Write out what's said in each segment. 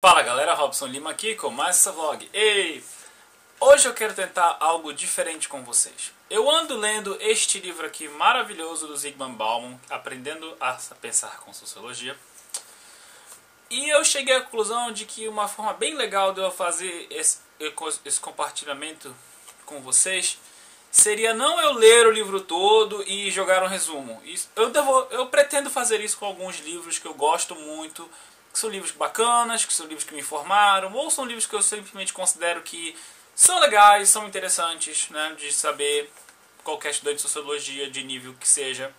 Fala galera, Robson Lima aqui com mais essa vlog. Ei! Hoje eu quero tentar algo diferente com vocês. Eu ando lendo este livro aqui maravilhoso do Zygmunt Bauman, Aprendendo a Pensar com Sociologia. E eu cheguei à conclusão de que uma forma bem legal de eu fazer esse compartilhamento com vocês seria não eu ler o livro todo e jogar um resumo. Eu pretendo fazer isso com alguns livros que eu gosto muito, que são livros bacanas, que são livros que me informaram, ou são livros que eu simplesmente considero que são legais, são interessantes, né, de saber, qualquer estudante de sociologia de nível que seja,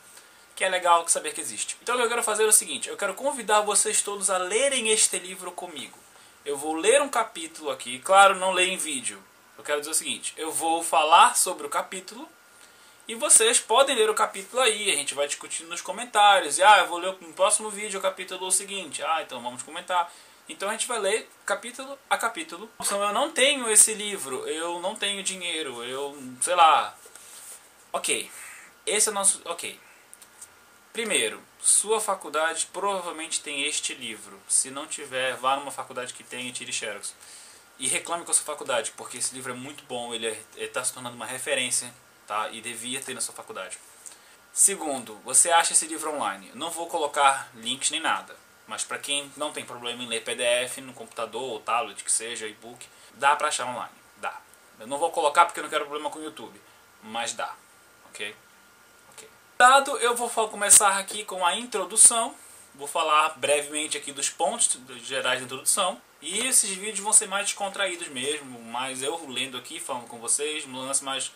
que é legal saber que existe. Então o que eu quero fazer é o seguinte: eu quero convidar vocês todos a lerem este livro comigo. Eu vou ler um capítulo aqui, claro, não leio em vídeo. Eu quero dizer o seguinte: eu vou falar sobre o capítulo e vocês podem ler o capítulo aí, a gente vai discutindo nos comentários. E, eu vou ler no próximo vídeo o capítulo seguinte. Então vamos comentar. Então a gente vai ler capítulo a capítulo. Então eu não tenho esse livro, eu não tenho dinheiro, sei lá. Ok, esse é o nosso... Ok. Primeiro, sua faculdade provavelmente tem este livro. Se não tiver, vá numa faculdade que tenha e tire xerox. E reclame com a sua faculdade, porque esse livro é muito bom, ele está se tornando uma referência. Tá? E devia ter na sua faculdade. Segundo, você acha esse livro online. Eu não vou colocar links nem nada, mas para quem não tem problema em ler PDF no computador ou tablet, que seja, e-book, dá para achar online. Dá. Eu não vou colocar porque eu não quero problema com o YouTube, mas dá. Ok? Dado, eu vou começar aqui com a introdução. Vou falar brevemente aqui dos pontos gerais da introdução. E esses vídeos vão ser mais descontraídos mesmo, mais eu lendo aqui, falando com vocês, um lance mais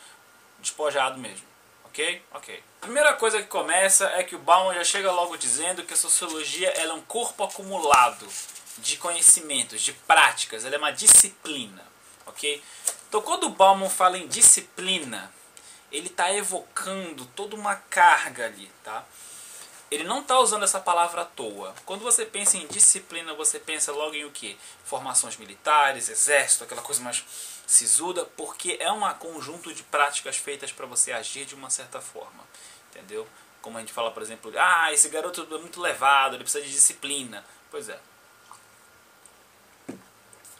despojado mesmo, ok? Ok. A primeira coisa que começa é que o Bauman já chega logo dizendo que a sociologia ela é um corpo acumulado de conhecimentos, de práticas, ela é uma disciplina, ok? Então quando o Bauman fala em disciplina, ele está evocando toda uma carga ali, tá? Ele não está usando essa palavra à toa. Quando você pensa em disciplina, você pensa logo em o quê? Formações militares, exército, aquela coisa mais sisuda, porque é um conjunto de práticas feitas para você agir de uma certa forma, entendeu? Como a gente fala, por exemplo, esse garoto é muito levado, ele precisa de disciplina. Pois é.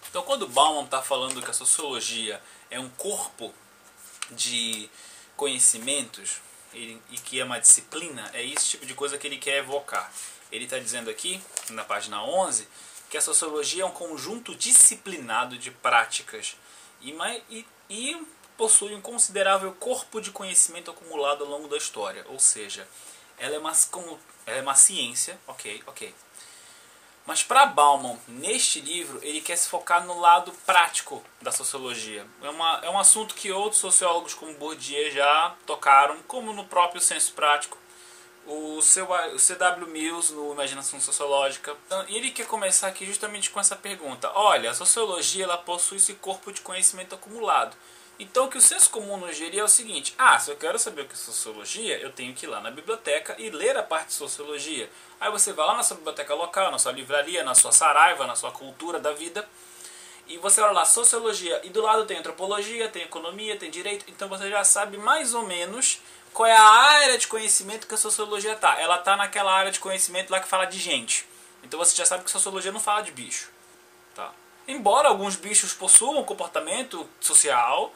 Então quando o Bauman está falando que a sociologia é um corpo de conhecimentos e que é uma disciplina, é esse tipo de coisa que ele quer evocar. Ele está dizendo aqui, na página 11, que a sociologia é um conjunto disciplinado de práticas e possui um considerável corpo de conhecimento acumulado ao longo da história. Ou seja, ela é uma ciência, ok. Mas para Bauman, neste livro, ele quer se focar no lado prático da sociologia. É um assunto que outros sociólogos como Bourdieu já tocaram, como no próprio senso prático. O C.W. Mills no Imaginação Sociológica. E ele quer começar aqui justamente com essa pergunta. Olha, a sociologia ela possui esse corpo de conhecimento acumulado. Então o que o senso comum nos diria é o seguinte: se eu quero saber o que é sociologia, eu tenho que ir lá na biblioteca e ler a parte de sociologia. Aí você vai lá na sua biblioteca local, na sua livraria, na sua Saraiva, na sua cultura da vida, e você olha lá, sociologia, e do lado tem antropologia, tem economia, tem direito, então você já sabe mais ou menos qual é a área de conhecimento que a sociologia está. Ela está naquela área de conhecimento lá que fala de gente. Então você já sabe que a sociologia não fala de bicho. Tá? Embora alguns bichos possuam um comportamento social,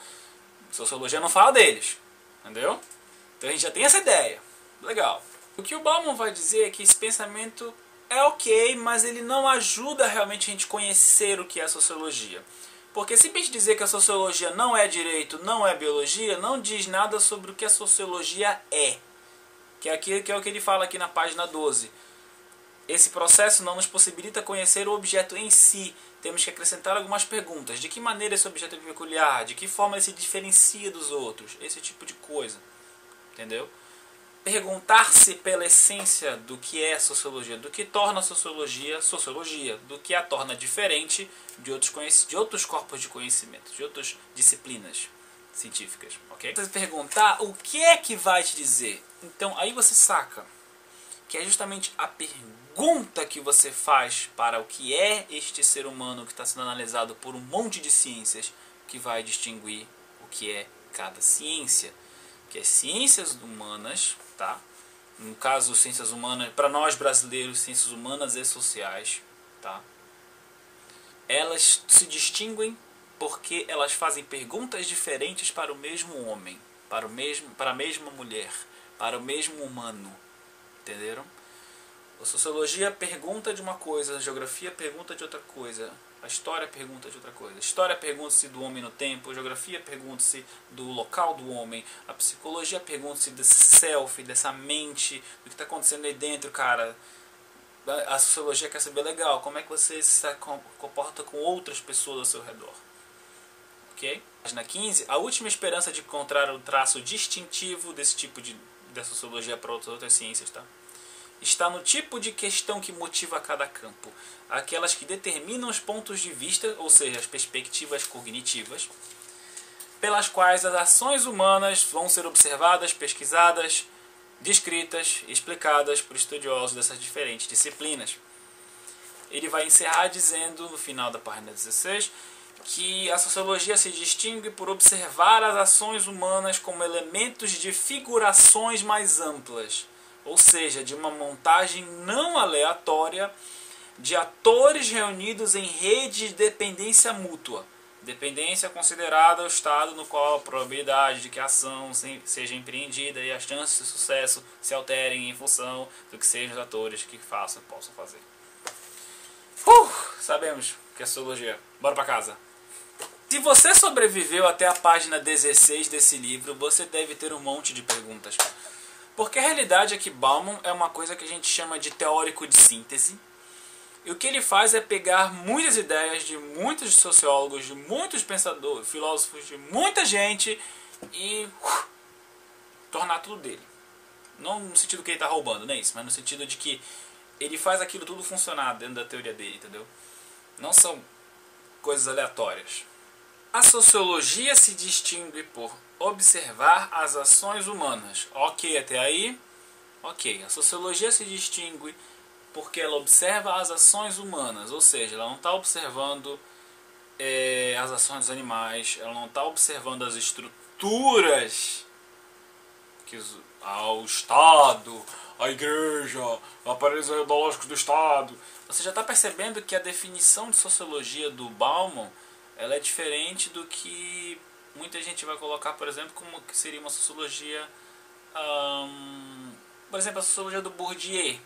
a sociologia não fala deles. Entendeu? Então a gente já tem essa ideia. Legal. O que o Bauman vai dizer é que esse pensamento é ok, mas ele não ajuda realmente a gente conhecer o que é a sociologia. Porque simplesmente dizer que a sociologia não é direito, não é biologia, não diz nada sobre o que a sociologia é. Que é o que ele fala aqui na página 12. Esse processo não nos possibilita conhecer o objeto em si. Temos que acrescentar algumas perguntas. De que maneira esse objeto é peculiar? De que forma ele se diferencia dos outros? Esse tipo de coisa. Entendeu? Perguntar-se pela essência do que é a sociologia, do que torna a sociologia, do que a torna diferente de outros corpos de conhecimento, de outras disciplinas científicas, ok? Você perguntar o que é que vai te dizer. Então aí você saca que é justamente a pergunta que você faz para o que é este ser humano que está sendo analisado por um monte de ciências que vai distinguir o que é cada ciência. Que é ciências humanas, tá? No caso, ciências humanas, para nós brasileiros, ciências humanas e sociais, tá? Elas se distinguem porque elas fazem perguntas diferentes para o mesmo homem, para a mesma mulher, para o mesmo humano. Entenderam? A sociologia pergunta de uma coisa, a geografia pergunta de outra coisa, a história pergunta de outra coisa. A história pergunta-se do homem no tempo, a geografia pergunta-se do local do homem, a psicologia pergunta-se desse self, dessa mente, do que está acontecendo aí dentro, cara. A sociologia quer saber, legal, como é que você se comporta com outras pessoas ao seu redor. Ok? Página 15, a última esperança de encontrar o traço distintivo desse tipo da sociologia para outras ciências, tá? Está no tipo de questão que motiva cada campo, aquelas que determinam os pontos de vista, ou seja, as perspectivas cognitivas, pelas quais as ações humanas vão ser observadas, pesquisadas, descritas e explicadas por estudiosos dessas diferentes disciplinas. Ele vai encerrar dizendo, no final da página 16, que a sociologia se distingue por observar as ações humanas como elementos de figurações mais amplas, ou seja, de uma montagem não aleatória de atores reunidos em rede de dependência mútua. Dependência considerada o estado no qual a probabilidade de que a ação seja empreendida e as chances de sucesso se alterem em função do que sejam os atores que possam fazer. Sabemos que é sociologia. Bora pra casa. Se você sobreviveu até a página 16 desse livro, você deve ter um monte de perguntas. Porque a realidade é que Bauman é uma coisa que a gente chama de teórico de síntese. E o que ele faz é pegar muitas ideias de muitos sociólogos, de muitos pensadores, filósofos, de muita gente e tornar tudo dele. Não no sentido que ele está roubando, não é isso, mas no sentido de que ele faz aquilo tudo funcionar dentro da teoria dele, entendeu? Não são coisas aleatórias. A sociologia se distingue por observar as ações humanas. Ok, até aí? Ok. A sociologia se distingue porque ela observa as ações humanas, ou seja, ela não está observando as ações dos animais, ela não está observando as estruturas que o Estado, a igreja, aparelhos ideológicos do Estado. Você já está percebendo que a definição de sociologia do Bauman ela é diferente do que muita gente vai colocar, por exemplo, como que seria uma sociologia, por exemplo, a sociologia do Bourdieu,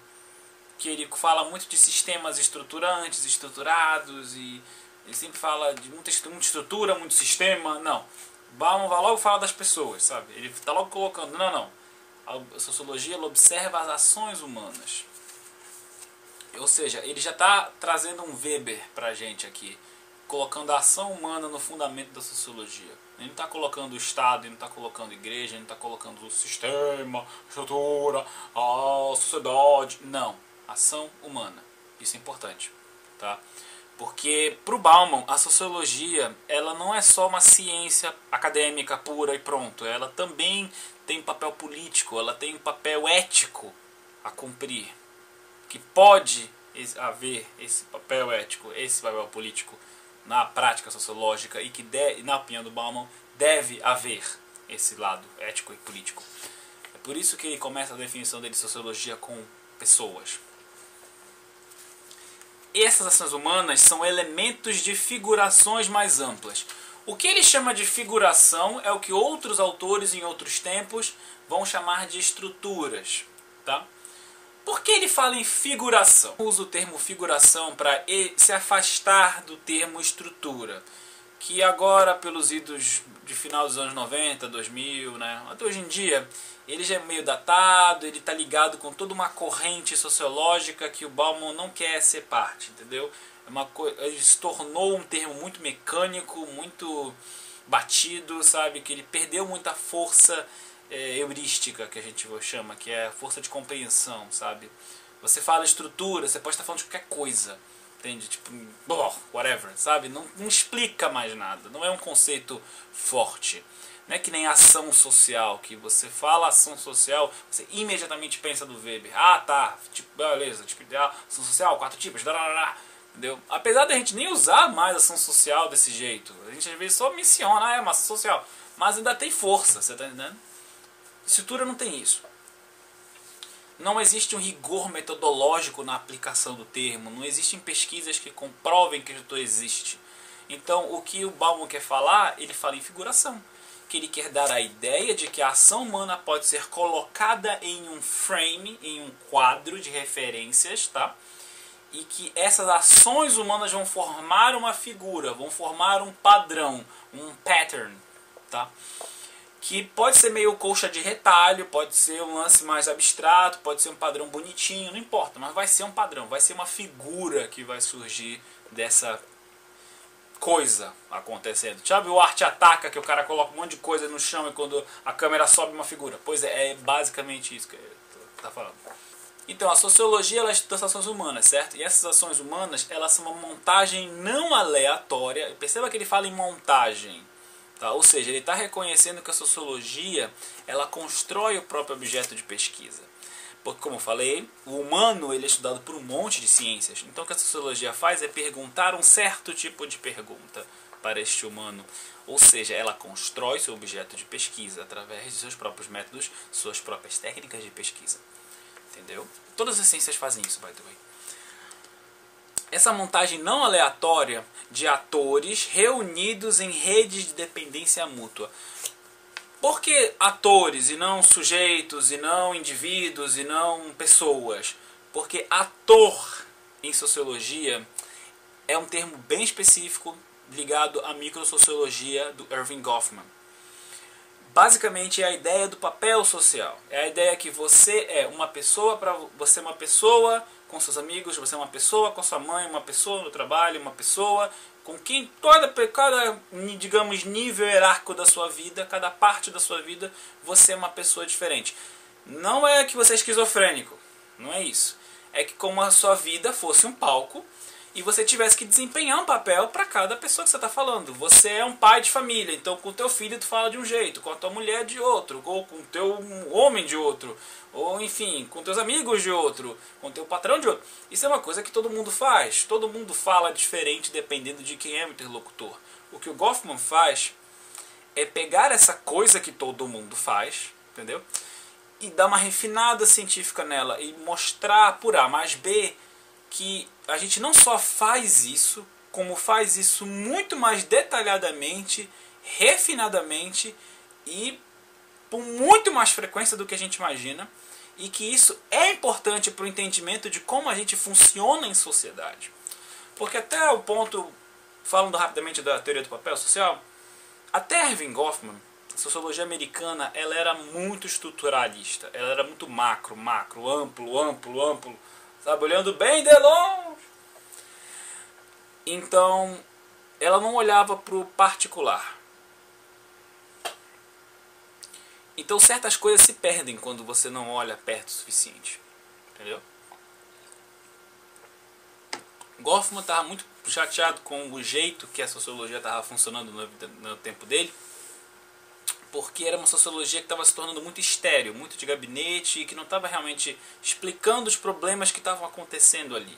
que ele fala muito de sistemas estruturantes, estruturados, e ele sempre fala de muita estrutura, muito sistema. Não, Bauman vai logo falar das pessoas, sabe? Ele está logo colocando, não. A sociologia ela observa as ações humanas. Ou seja, ele já está trazendo um Weber para a gente aqui, colocando a ação humana no fundamento da sociologia. Ele não está colocando o Estado, ele não está colocando a igreja, ele não está colocando o sistema, a estrutura, a sociedade. Não, ação humana. Isso é importante, tá? Porque para o Bauman, a sociologia ela não é só uma ciência acadêmica pura e pronto. Ela também tem um papel político, ela tem um papel ético a cumprir. Que pode haver esse papel ético, esse papel político na prática sociológica e que, na opinião do Bauman, deve haver esse lado ético e político. É por isso que ele começa a definição dele de sociologia com pessoas. Essas ações humanas são elementos de figurações mais amplas. O que ele chama de figuração é o que outros autores em outros tempos vão chamar de estruturas, tá? Por que ele fala em figuração? Usa o termo figuração para se afastar do termo estrutura, que agora, pelos idos de final dos anos 90, 2000, né, até hoje em dia, ele já é meio datado, ele está ligado com toda uma corrente sociológica que o Bauman não quer ser parte, entendeu? Ele se tornou um termo muito mecânico, muito batido, sabe? Que ele perdeu muita força heurística, que a gente chama, que é a força de compreensão, sabe? Você fala estrutura, você pode estar falando de qualquer coisa, entende? Tipo, whatever, sabe? Não explica mais nada, não é um conceito forte. Não é que nem ação social, que você fala ação social, você imediatamente pensa do Weber. Ah, tá, tipo, beleza, tipo, ação social, 4 tipos, entendeu? Apesar de a gente nem usar mais ação social desse jeito, a gente às vezes só menciona, é uma ação social, mas ainda tem força, você tá entendendo? Estrutura não tem isso. não existe um rigor metodológico na aplicação do termo, não existem pesquisas que comprovem que o existe. Então, o que o Bauman quer falar, ele fala em figuração, que ele quer dar a ideia de que a ação humana pode ser colocada em um frame, em um quadro de referências, tá? E que essas ações humanas vão formar uma figura, vão formar um padrão, um pattern, tá? Que pode ser meio colcha de retalho, pode ser um lance mais abstrato, pode ser um padrão bonitinho, não importa, mas vai ser um padrão, vai ser uma figura que vai surgir dessa coisa acontecendo. Sabe o Arte Ataca, que o cara coloca um monte de coisa no chão e quando a câmera sobe uma figura? Pois é basicamente isso que eu tô falando. Então, a sociologia ela estuda as ações humanas, certo? E essas ações humanas, elas são uma montagem não aleatória. Perceba que ele fala em montagem. Tá? Ou seja, ele está reconhecendo que a sociologia ela constrói o próprio objeto de pesquisa. Porque, como eu falei, o humano ele é estudado por um monte de ciências. Então, o que a sociologia faz é perguntar um certo tipo de pergunta para este humano. Ou seja, ela constrói seu objeto de pesquisa através de seus próprios métodos, suas próprias técnicas de pesquisa. Entendeu? Todas as ciências fazem isso, by the way. Essa montagem não aleatória de atores reunidos em redes de dependência mútua. Por que atores e não sujeitos, e não indivíduos, e não pessoas? Porque ator em sociologia é um termo bem específico ligado à microsociologia do Erving Goffman. Basicamente é a ideia do papel social. É a ideia que você é uma pessoa você é uma pessoa com seus amigos, você é uma pessoa com sua mãe, uma pessoa no trabalho, uma pessoa com quem cada digamos nível hierárquico da sua vida, cada parte da sua vida, você é uma pessoa diferente. Não é que você é esquizofrênico, não é isso. É que como a sua vida fosse um palco e você tivesse que desempenhar um papel para cada pessoa que você está falando. Você é um pai de família, então com o teu filho tu fala de um jeito, com a tua mulher de outro, ou com o teu homem de outro, ou enfim, com teus amigos de outro, com o teu patrão de outro. Isso é uma coisa que todo mundo faz, todo mundo fala diferente dependendo de quem é o interlocutor. O que o Goffman faz é pegar essa coisa que todo mundo faz, entendeu? E dar uma refinada científica nela e mostrar por A mais B que a gente não só faz isso, como faz isso muito mais detalhadamente, refinadamente e com muito mais frequência do que a gente imagina, e que isso é importante para o entendimento de como a gente funciona em sociedade. Porque até o ponto, falando rapidamente da teoria do papel social, até Erving Goffman, a sociologia americana, ela era muito estruturalista, ela era muito macro, amplo, sabe, olhando bem de longe. Então, ela não olhava para o particular. Então, certas coisas se perdem quando você não olha perto o suficiente. Entendeu? Goffman estava muito chateado com o jeito que a sociologia estava funcionando no tempo dele, porque era uma sociologia que estava se tornando muito estéril, muito de gabinete, e que não estava realmente explicando os problemas que estavam acontecendo ali.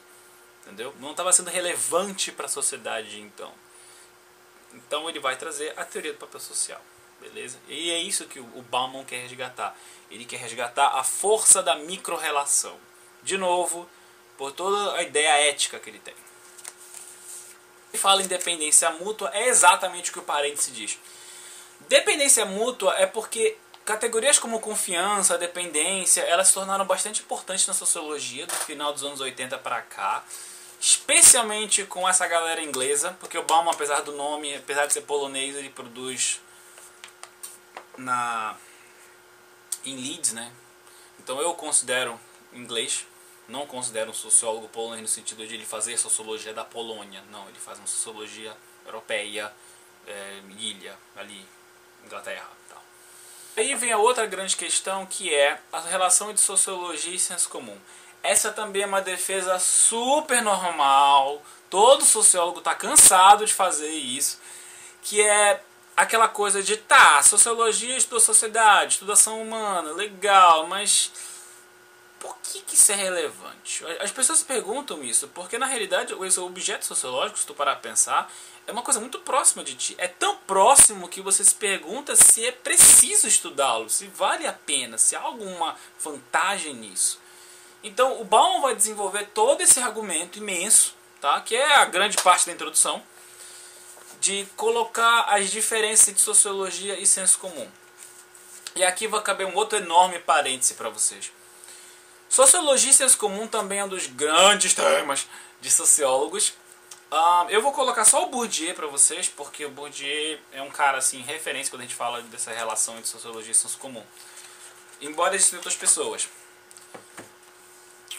Entendeu? Não estava sendo relevante para a sociedade então. Então ele vai trazer a teoria do papel social. Beleza? E é isso que o Bauman quer resgatar. Ele quer resgatar a força da micro-relação. De novo, por toda a ideia ética que ele tem. Ele fala em dependência mútua, é exatamente o que o parêntese diz. Dependência mútua é porque categorias como confiança, dependência, elas se tornaram bastante importantes na sociologia do final dos anos 80 para cá, especialmente com essa galera inglesa, porque o Bauman, apesar do nome, apesar de ser polonês, ele produz em Leeds, né? Então eu considero inglês, não considero um sociólogo polonês no sentido de ele fazer sociologia da Polônia, não, ele faz uma sociologia europeia, ilha, ali, Inglaterra e tal. Aí vem a outra grande questão, que é a relação entre sociologia e senso comum. Essa também é uma defesa super normal, todo sociólogo está cansado de fazer isso, que é aquela coisa de, tá, sociologia estuda sociedade, estuda ação humana, legal, mas por que isso é relevante? As pessoas se perguntam isso, porque na realidade o objeto sociológico, se tu parar a pensar, é uma coisa muito próxima de ti. É tão próximo que você se pergunta se é preciso estudá-lo, se vale a pena, se há alguma vantagem nisso. Então o Bauman vai desenvolver todo esse argumento imenso, tá? Que é a grande parte da introdução, de colocar as diferenças entre sociologia e senso comum. E aqui vai caber um outro enorme parêntese para vocês. Sociologia e senso comum também é um dos grandes temas de sociólogos. Eu vou colocar só o Bourdieu para vocês, porque o Bourdieu é um cara assim, referência quando a gente fala dessa relação entre sociologia e senso comum. Embora existam outras pessoas.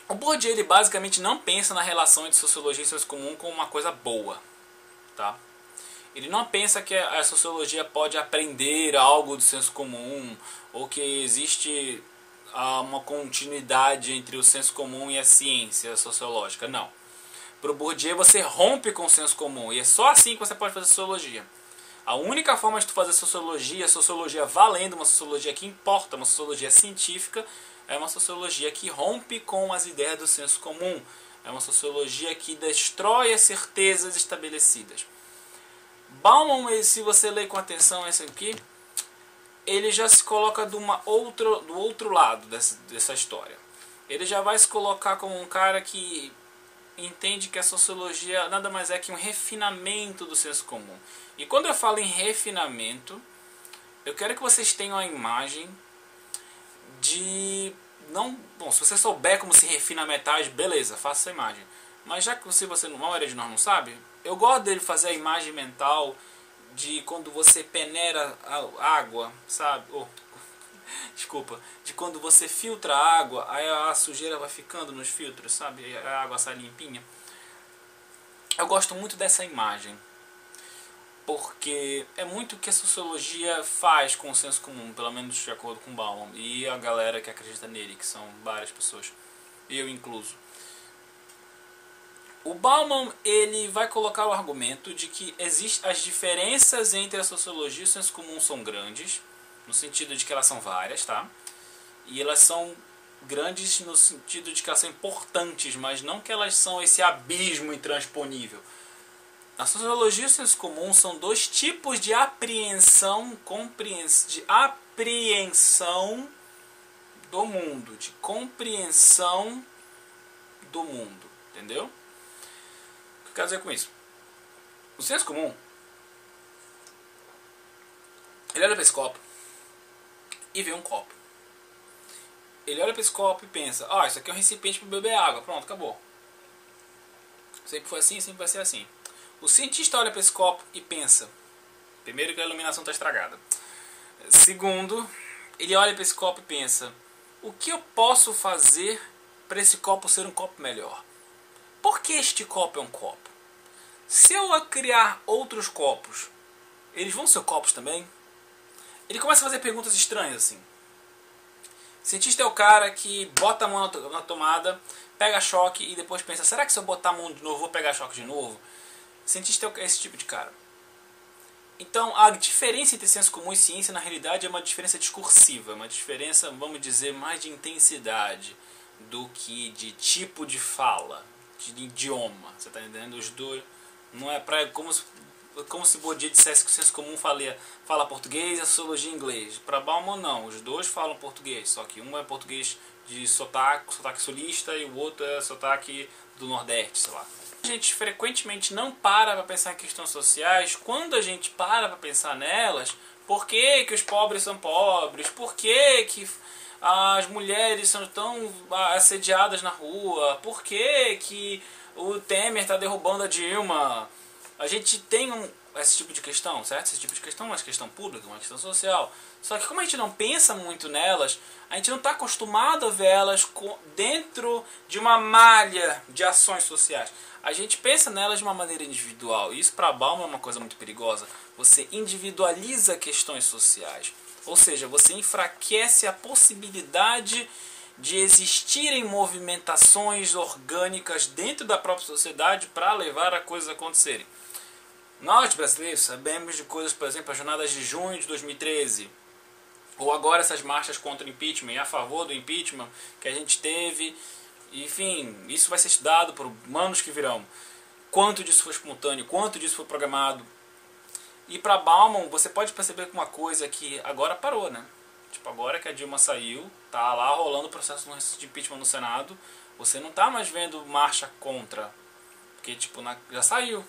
O Bourdieu ele basicamente não pensa na relação entre sociologia e senso comum como uma coisa boa. Tá? Ele não pensa que a sociologia pode aprender algo do senso comum, ou que existe uma continuidade entre o senso comum e a ciência sociológica. Não. Para o Bourdieu você rompe com o senso comum, e é só assim que você pode fazer sociologia. A única forma de tu fazer sociologia valendo, uma sociologia que importa, uma sociologia científica, é uma sociologia que rompe com as ideias do senso comum. É uma sociologia que destrói as certezas estabelecidas. Bauman, se você ler com atenção esse aqui, ele já se coloca do outro lado dessa história. Ele já vai se colocar como um cara que entende que a sociologia nada mais é que um refinamento do senso comum. E quando eu falo em refinamento, eu quero que vocês tenham a imagem de... Bom, se você souber como se refina metais, beleza, faça essa imagem. Mas já que a maioria de nós não sabe, eu gosto dele fazer a imagem mental de quando você peneira a água, sabe? Desculpa, de quando você filtra a água, aí a sujeira vai ficando nos filtros, sabe? A água sai limpinha. Eu gosto muito dessa imagem, porque é muito o que a sociologia faz com o senso comum, pelo menos de acordo com Bauman e a galera que acredita nele, que são várias pessoas, eu incluso. O Bauman ele vai colocar o argumento de que as diferenças entre a sociologia e o senso comum são grandes, no sentido de que elas são várias, tá? E elas são grandes no sentido de que elas são importantes, mas não que elas são esse abismo intransponível. A sociologia e o senso comum são dois tipos de apreensão do mundo, de compreensão do mundo, entendeu? O que eu quero dizer com isso? O senso comum, ele olha para esse copo e vê um copo. Ele olha para esse copo e pensa, isso aqui é um recipiente para beber água, pronto, acabou. Sempre foi assim, sempre vai ser assim. O cientista olha para esse copo e pensa, primeiro que a iluminação está estragada. Segundo, ele olha para esse copo e pensa, o que eu posso fazer para esse copo ser um copo melhor? Por que este copo é um copo? Se eu criar outros copos, eles vão ser copos também? Ele começa a fazer perguntas estranhas assim. O cientista é o cara que bota a mão na tomada, pega choque e depois pensa, será que se eu botar a mão de novo, vou pegar choque de novo? O cientista é esse tipo de cara. Então, a diferença entre senso comum e ciência, na realidade, é uma diferença discursiva, uma diferença, vamos dizer, mais de intensidade do que de tipo de fala, de idioma. Você está entendendo? Os dois. Não é como se Bourdieu dissesse que o senso comum fala português e a sociologia inglês. Para Bauman, não. Os dois falam português, só que um é português de sotaque sulista e o outro é sotaque do Nordeste, sei lá. A gente frequentemente não para pensar em questões sociais. Quando a gente para pensar nelas, por que os pobres são pobres? Por que as mulheres são tão assediadas na rua? Por que o Temer está derrubando a Dilma? A gente tem esse tipo de questão, certo? Esse tipo de questão é uma questão pública, uma questão social. Só que como a gente não pensa muito nelas, a gente não está acostumado a ver elas dentro de uma malha de ações sociais. A gente pensa nelas de uma maneira individual. E isso para Bauman é uma coisa muito perigosa. Você individualiza questões sociais. Ou seja, você enfraquece a possibilidade de existirem movimentações orgânicas dentro da própria sociedade para levar a coisas a acontecerem. Nós brasileiros sabemos de coisas, por exemplo, as jornadas de junho de 2013, ou agora essas marchas contra o impeachment e a favor do impeachment que a gente teve. Enfim, isso vai ser estudado por anos que virão. Quanto disso foi espontâneo, quanto disso foi programado. E para Bauman, você pode perceber que uma coisa que agora parou, né? Tipo, agora que a Dilma saiu, tá lá rolando o processo de impeachment no Senado, Você não está mais vendo marcha contra, porque tipo, já saiu.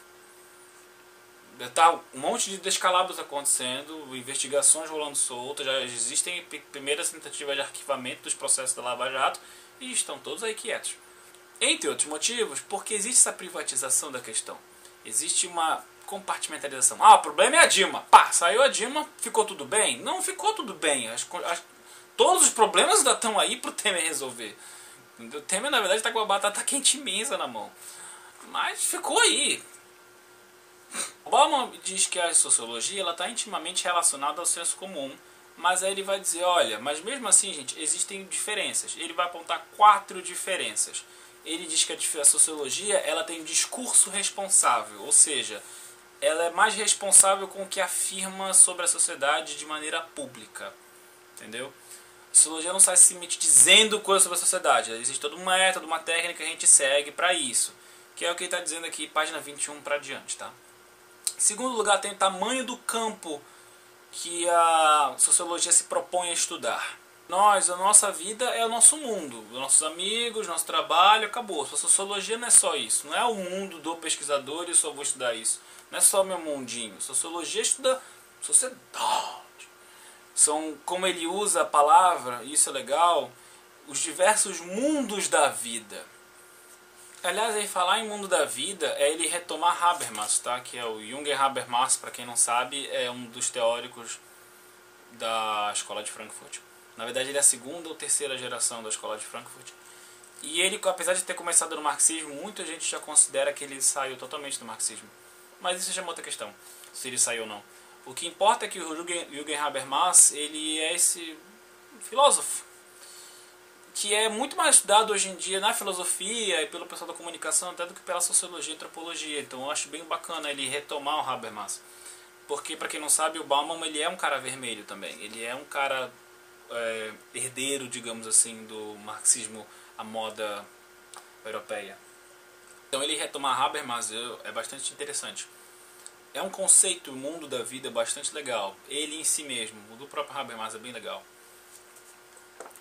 Tá um monte de descalabros acontecendo, investigações rolando soltas, já existem primeiras tentativas de arquivamento dos processos da Lava Jato e estão todos aí quietos. Entre outros motivos, porque existe essa privatização da questão. Existe uma compartimentalização. Ah, o problema é a Dilma. Pá, saiu a Dilma, ficou tudo bem? Não ficou tudo bem. Todos os problemas ainda estão aí pro Temer resolver. O Temer, na verdade, está com a batata quente imensa na mão. Mas ficou aí. Bauman diz que a sociologia está intimamente relacionada ao senso comum, mas aí ele vai dizer, olha, mas mesmo assim, gente, existem diferenças. Ele vai apontar 4 diferenças. Ele diz que a sociologia ela tem um discurso responsável, ou seja, ela é mais responsável com o que afirma sobre a sociedade de maneira pública. Entendeu? A sociologia não sai simplesmente dizendo coisas sobre a sociedade. Existe todo um método, uma técnica que a gente segue para isso. Que é o que ele está dizendo aqui, página 21 para diante, tá? Em segundo lugar, tem o tamanho do campo que a sociologia se propõe a estudar. A nossa vida é o nosso mundo, os nossos amigos, nosso trabalho, acabou. A sociologia não é só isso, não é o mundo do pesquisador e eu só vou estudar isso. Não é só meu mundinho. Sociologia estuda sociedade. São, como ele usa a palavra, e isso é legal, os diversos mundos da vida. Aliás, ele falar em mundo da vida é ele retomar Habermas, tá? Que é o Jürgen Habermas, para quem não sabe, é um dos teóricos da Escola de Frankfurt. Na verdade, ele é a segunda ou terceira geração da Escola de Frankfurt. E ele, apesar de ter começado no marxismo, muita gente já considera que ele saiu totalmente do marxismo. Mas isso já é uma outra questão, se ele saiu ou não. O que importa é que o Jürgen Habermas, ele é esse filósofo que é muito mais estudado hoje em dia na filosofia e pelo pessoal da comunicação até do que pela sociologia e antropologia. Então eu acho bem bacana ele retomar o Habermas. Porque, para quem não sabe, o Bauman ele é um cara vermelho também. Ele é um cara herdeiro, digamos assim, do marxismo à moda europeia. Então ele retomar Habermas é bastante interessante. É um conceito, o mundo da vida, bastante legal. Ele em si mesmo, o do próprio Habermas é bem legal.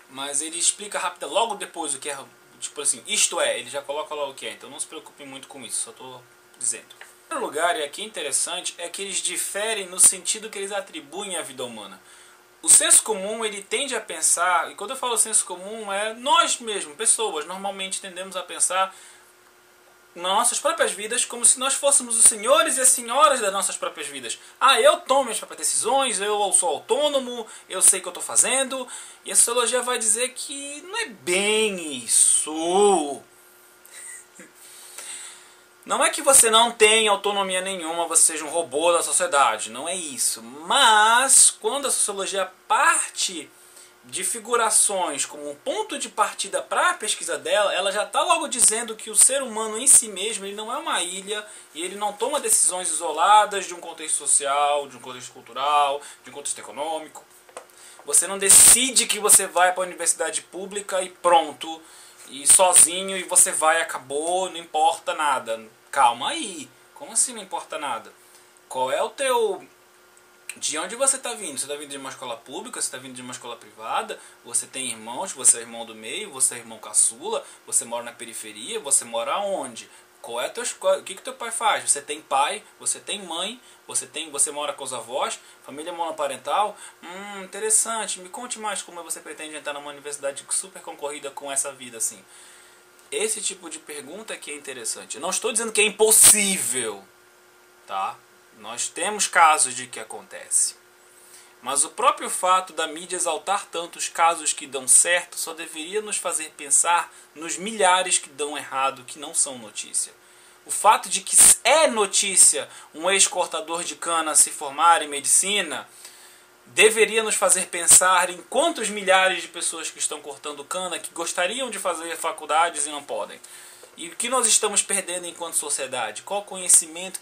Mas ele explica rápido, logo depois o que é, tipo assim, isto é, ele já coloca lá o que é, então não se preocupe muito com isso, só estou dizendo. Em primeiro lugar, e aqui é interessante, é que eles diferem no sentido que eles atribuem à vida humana. O senso comum, ele tende a pensar, e quando eu falo senso comum, é nós mesmos, pessoas, normalmente tendemos a pensar nas nossas próprias vidas como se nós fôssemos os senhores e as senhoras das nossas próprias vidas. Ah, eu tomo minhas próprias decisões, eu sou autônomo, eu sei o que eu estou fazendo. E a sociologia vai dizer que não é bem isso. Não é que você não tenha autonomia nenhuma, você seja um robô da sociedade, não é isso. Mas, quando a sociologia parte de figurações como um ponto de partida para a pesquisa dela, ela já está logo dizendo que o ser humano em si mesmo ele não é uma ilha e ele não toma decisões isoladas de um contexto social, de um contexto cultural, de um contexto econômico. Você não decide que você vai para a universidade pública e pronto, e sozinho, e você vai, acabou, não importa nada. Calma aí, como assim não importa nada? Qual é o teu... De onde você está vindo? Você está vindo de uma escola pública? Você está vindo de uma escola privada? Você tem irmãos? Você é irmão do meio? Você é irmão caçula? Você mora na periferia? Você mora onde? Qual é a tua escola? O que teu pai faz? Você tem pai? Você tem mãe? Você mora com os avós? Família monoparental? Interessante. Me conte mais como você pretende entrar numa universidade super concorrida com essa vida assim. Esse tipo de pergunta que é interessante. Eu não estou dizendo que é impossível, tá? Nós temos casos de que acontece. Mas o próprio fato da mídia exaltar tanto os casos que dão certo só deveria nos fazer pensar nos milhares que dão errado, que não são notícia. O fato de que é notícia um ex-cortador de cana se formar em medicina deveria nos fazer pensar em quantos milhares de pessoas que estão cortando cana que gostariam de fazer faculdades e não podem. E o que nós estamos perdendo enquanto sociedade? Qual o conhecimento,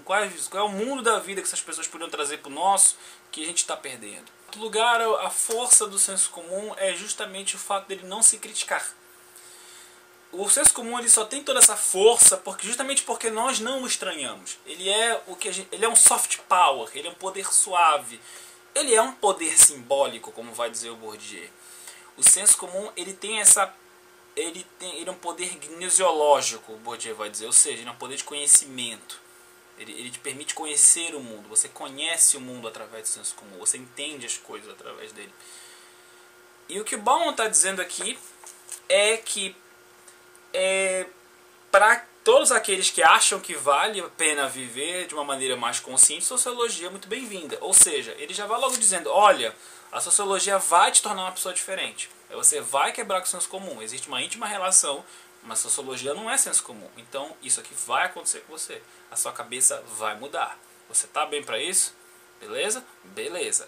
qual é o mundo da vida que essas pessoas poderiam trazer para o nosso que a gente está perdendo? Em outro lugar, a força do senso comum é justamente o fato dele não se criticar. O senso comum ele só tem toda essa força justamente porque nós não o estranhamos. Ele é um soft power, ele é um poder suave. Ele é um poder simbólico, como vai dizer o Bourdieu. O senso comum ele tem essa ele é um poder gnosiológico, o Bourdieu vai dizer, ou seja, ele é um poder de conhecimento. Ele te permite conhecer o mundo, você conhece o mundo através do senso comum, você entende as coisas através dele. E o que o Bauman está dizendo aqui é que para todos aqueles que acham que vale a pena viver de uma maneira mais consciente, sociologia é muito bem-vinda. Ou seja, ele já vai logo dizendo, olha, a sociologia vai te tornar uma pessoa diferente. Você vai quebrar com o senso comum. Existe uma íntima relação, mas sociologia não é senso comum. Então isso aqui vai acontecer com você. A sua cabeça vai mudar. Você está bem para isso? Beleza? Beleza.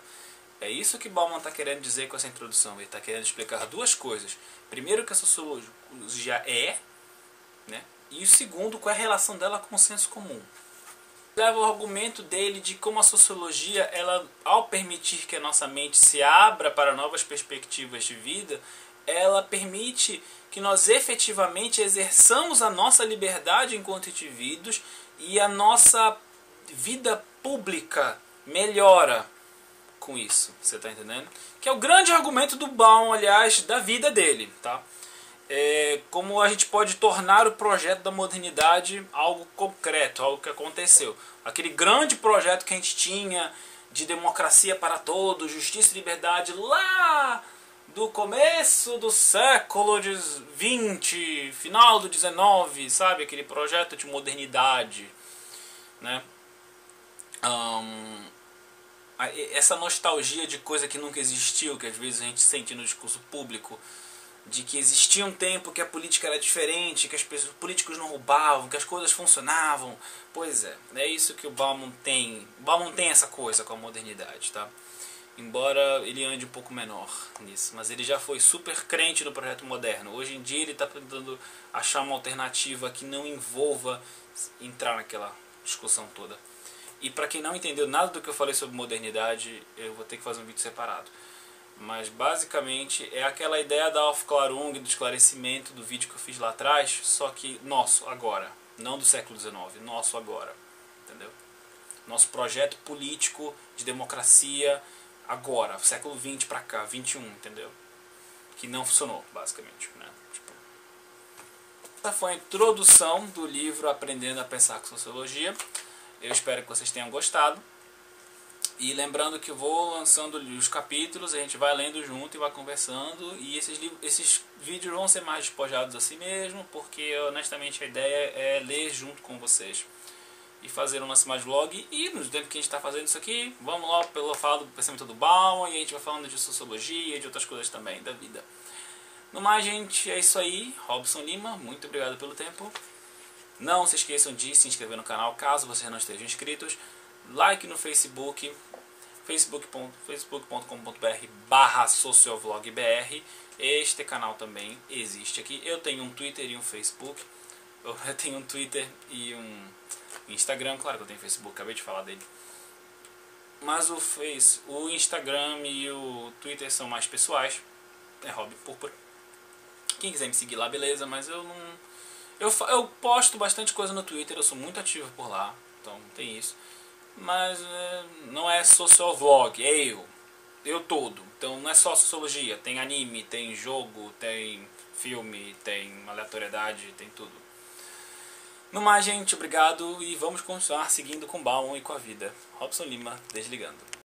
É isso que Bauman está querendo dizer com essa introdução. Ele está querendo explicar duas coisas. Primeiro, que a sociologia é, né? E o segundo, qual é a relação dela com o senso comum. Leva o argumento dele de como a sociologia, ela, ao permitir que a nossa mente se abra para novas perspectivas de vida, ela permite que nós efetivamente exerçamos a nossa liberdade enquanto indivíduos e a nossa vida pública melhora com isso, você está entendendo? Que é o grande argumento do Baum, aliás, da vida dele, tá? Como a gente pode tornar o projeto da modernidade algo concreto, algo que aconteceu. Aquele grande projeto que a gente tinha de democracia para todos, justiça e liberdade lá do começo do século XX, final do XIX, sabe? Aquele projeto de modernidade, né? Essa nostalgia de coisa que nunca existiu, que às vezes a gente sente no discurso público, de que existia um tempo que a política era diferente, que os políticos não roubavam, que as coisas funcionavam. Pois é isso que o Bauman tem. O Bauman tem essa coisa com a modernidade, tá? Embora ele ande um pouco menor nisso, mas ele já foi super crente no projeto moderno. Hoje em dia ele está tentando achar uma alternativa que não envolva entrar naquela discussão toda. E para quem não entendeu nada do que eu falei sobre modernidade, eu vou ter que fazer um vídeo separado. Mas basicamente é aquela ideia da Aufklärung, do esclarecimento do vídeo que eu fiz lá atrás, só que nosso agora, não do século XIX, nosso agora, entendeu? Nosso projeto político de democracia agora, século XX pra cá, XXI, entendeu? Que não funcionou, basicamente, né? Essa foi a introdução do livro Aprendendo a Pensar com Sociologia. Eu espero que vocês tenham gostado. E lembrando que eu vou lançando os capítulos, a gente vai lendo junto e vai conversando. E esses vídeos vão ser mais despojados assim mesmo, porque honestamente a ideia é ler junto com vocês. E fazer um lance mais vlog. E no tempo que a gente está fazendo isso aqui, vamos lá pelo falo do pensamento do Bauman. E a gente vai falando de sociologia e de outras coisas também da vida. No mais, gente, é isso aí. Robson Lima, muito obrigado pelo tempo. Não se esqueçam de se inscrever no canal caso vocês não estejam inscritos. Like no Facebook, facebook.com.br/sociovlogbr. Este canal também existe aqui. Eu tenho um Twitter e um Facebook. Eu tenho um Twitter e um Instagram. Claro que eu tenho Facebook, acabei de falar dele. Mas o Instagram e o Twitter são mais pessoais. É Hobby Púrpura. Quem quiser me seguir lá, beleza, mas eu não... Eu posto bastante coisa no Twitter, eu sou muito ativo por lá, então tem isso. Mas não é sociovlog, é eu todo. Então não é só sociologia, tem anime, tem jogo, tem filme, tem aleatoriedade, tem tudo. No mais, gente, obrigado e vamos continuar seguindo com o Bauman e com a vida. Robson Lima, desligando.